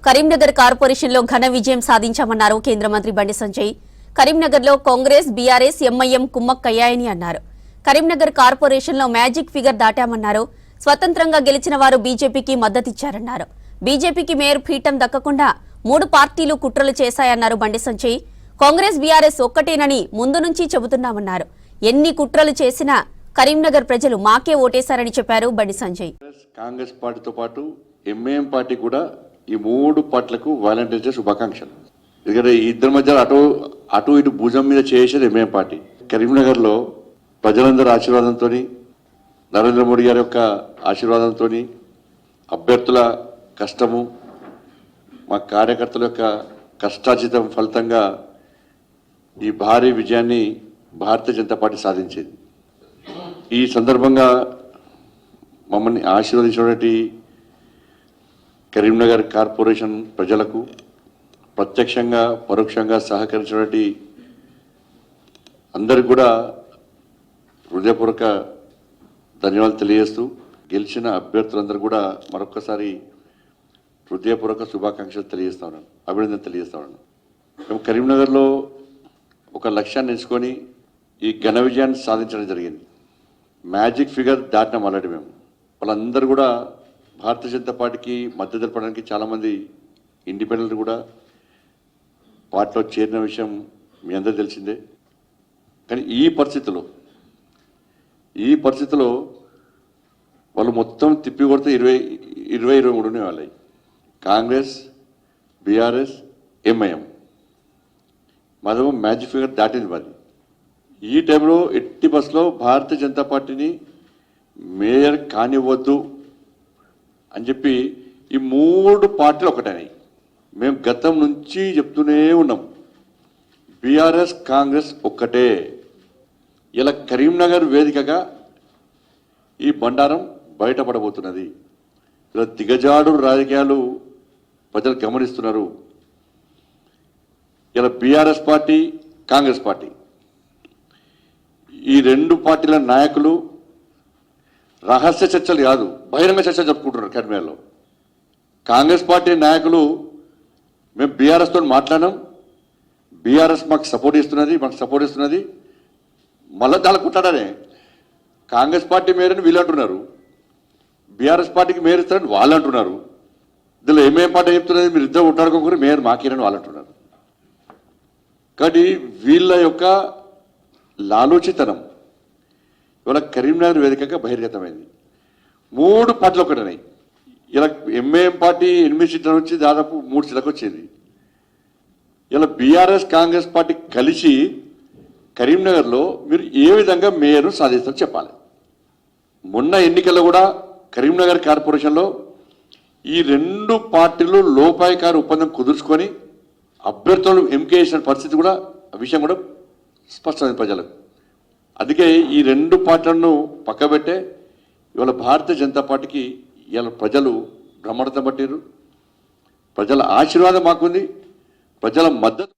కరీంనగర్ కార్పొరేషన్లో ఘన విజయం సాధించామన్నారు కేంద్ర మంత్రి బండి సంజయ్. కరీంనగర్లో కాంగ్రెస్, బీఆర్ఎస్, ఎంఐఎం కుమ్మక్కయ్యాయని అన్నారు. కరీంనగర్ కార్పొరేషన్లో మ్యాజిక్ ఫిగర్ దాటామన్నారు. స్వతంత్రంగా గెలిచిన వారు బీజేపీకి మద్దతిచ్చారన్నారు. బీజేపీకి మేయర్ పీఠం దక్కకుండా 3 పార్టీలు కుట్రలు చేశాయన్నారు బండి సంజయ్. కాంగ్రెస్, బీఆర్ఎస్ ఒక్కటేనని ముందు నుంచి చెబుతున్నామన్నారు. ఎన్ని కుట్రలు చేసినా కరీంనగర్ ప్రజలు మాకే ఓటేశారని చెప్పారు బండి సంజయ్. కాంగ్రెస్ పార్టీతో పాటు ఎంఐఎం పార్టీ కూడా ఈ 3 పార్టీలకు వాలంటీర్స్ డే శుభాకాంక్షలు. ఎందుకంటే ఈ ఇద్దరి మధ్య అటు ఇటు భుజం మీద చేసేది ఎంఐఎం పార్టీ. కరీంనగర్లో ప్రజలందరి ఆశీర్వాదంతో, నరేంద్ర మోడీ గారి యొక్క ఆశీర్వాదంతో, అభ్యర్థుల కష్టము, మా కార్యకర్తల యొక్క కష్టార్జితం ఫలితంగా ఈ భారీ విజయాన్ని భారతీయ జనతా పార్టీ సాధించింది. ఈ సందర్భంగా మమ్మల్ని ఆశీర్వదించినటువంటి కరీంనగర్ కార్పొరేషన్ ప్రజలకు, ప్రత్యక్షంగా పరోక్షంగా సహకరించినటువంటి అందరికి కూడా హృదయపూర్వక ధన్యవాదాలు తెలియజేస్తూ, గెలిచిన అభ్యర్థులందరూ కూడా మరొకసారి హృదయపూర్వక శుభాకాంక్షలు తెలియజేస్తా ఉన్నాను, అభినందన తెలియజేస్తా ఉన్నాను. మేము కరీంనగర్లో ఒక లక్ష్యాన్ని ఎంచుకొని ఈ ఘన విజయాన్ని సాధించడం జరిగింది. మ్యాజిక్ ఫిగర్ దాటినాం ఆల్రెడీ. మేము వాళ్ళందరూ కూడా భారతీయ జనతా పార్టీకి మద్దతు తెలపడానికి చాలామంది ఇండిపెండెంట్ కూడా పార్టీలో చేరిన విషయం మీ అందరూ తెలిసిందే. కానీ ఈ పరిస్థితిలో వాళ్ళు మొత్తం తిప్పి కొడితే 23 వాళ్ళవి. కాంగ్రెస్, బీఆర్ఎస్, ఎంఐఎం మాదేమో మ్యాజిక్ ఫిగర్ దాటింది. మరి ఈ టైంలో ఎట్టి బస్సులో భారతీయ జనతా పార్టీని మేయర్ కానివ్వద్దు అని చెప్పి ఈ 3 పార్టీలు ఒకటైనాయి. మేము గతం నుంచి చెప్తూనే ఉన్నాం, బీఆర్ఎస్, కాంగ్రెస్ ఒక్కటే. ఇలా కరీంనగర్ వేదికగా ఈ బండారం బయటపడబోతున్నది. ఇలా దిగజాడు రాజకీయాలు ప్రజలు గమనిస్తున్నారు. ఇలా బీఆర్ఎస్ పార్టీ, కాంగ్రెస్ పార్టీ, ఈ 2 పార్టీల నాయకులు రహస్య చర్చలు కాదు, బహిరంగ చర్చలు జరుపుకుంటున్నారు కరీంనగర్లో. కాంగ్రెస్ పార్టీ నాయకులు మేము బీఆర్ఎస్తో మాట్లాడినాం, బీఆర్ఎస్ మాకు సపోర్ట్ ఇస్తున్నది, మళ్ళీ దాని కుట్టాడనే కాంగ్రెస్ పార్టీ మేయర్ని వీళ్ళు అంటున్నారు, బీఆర్ఎస్ పార్టీకి మేయర్ ఇస్తారని వాళ్ళు అంటున్నారు. ఇందులో ఎంఐఎం పార్టీ చెప్తున్నది మీరు ఇద్దరు కొట్టాడుకోకూడదు, మేయర్ మాకేనని వాళ్ళు అంటున్నారు. కాబట్టి వీళ్ళ యొక్క లాలోచితనం ఇవాళ కరీంనగర్ వేదికగా బహిర్గతమైంది. 3 పార్టీలు ఒకటన్నాయి. ఇలా ఎంఐఎం పార్టీ 8 సీట్ల నుంచి దాదాపు 3 సీట్లకు వచ్చింది. ఇలా బీఆర్ఎస్, కాంగ్రెస్ పార్టీ కలిసి కరీంనగర్లో మీరు ఏ విధంగా మేయర్ను సాధిస్తారో చెప్పాలి. మొన్న ఎన్నికల్లో కూడా కరీంనగర్ కార్పొరేషన్లో ఈ 2 పార్టీలు లోపాయకారి ఒప్పందం కుదుర్చుకొని అభ్యర్థులను ఎంపిక చేసిన పరిస్థితి కూడా, ఆ విషయం కూడా స్పష్టమైంది ప్రజలకు. అందుకే ఈ 2 పార్టీలను పక్కబెట్టే ఇవాళ భారతీయ జనతా పార్టీకి ఇవాళ ప్రజలు బ్రహ్మరథం పట్టారు. ప్రజల ఆశీర్వాదం మాకుంది, ప్రజల మద్దతు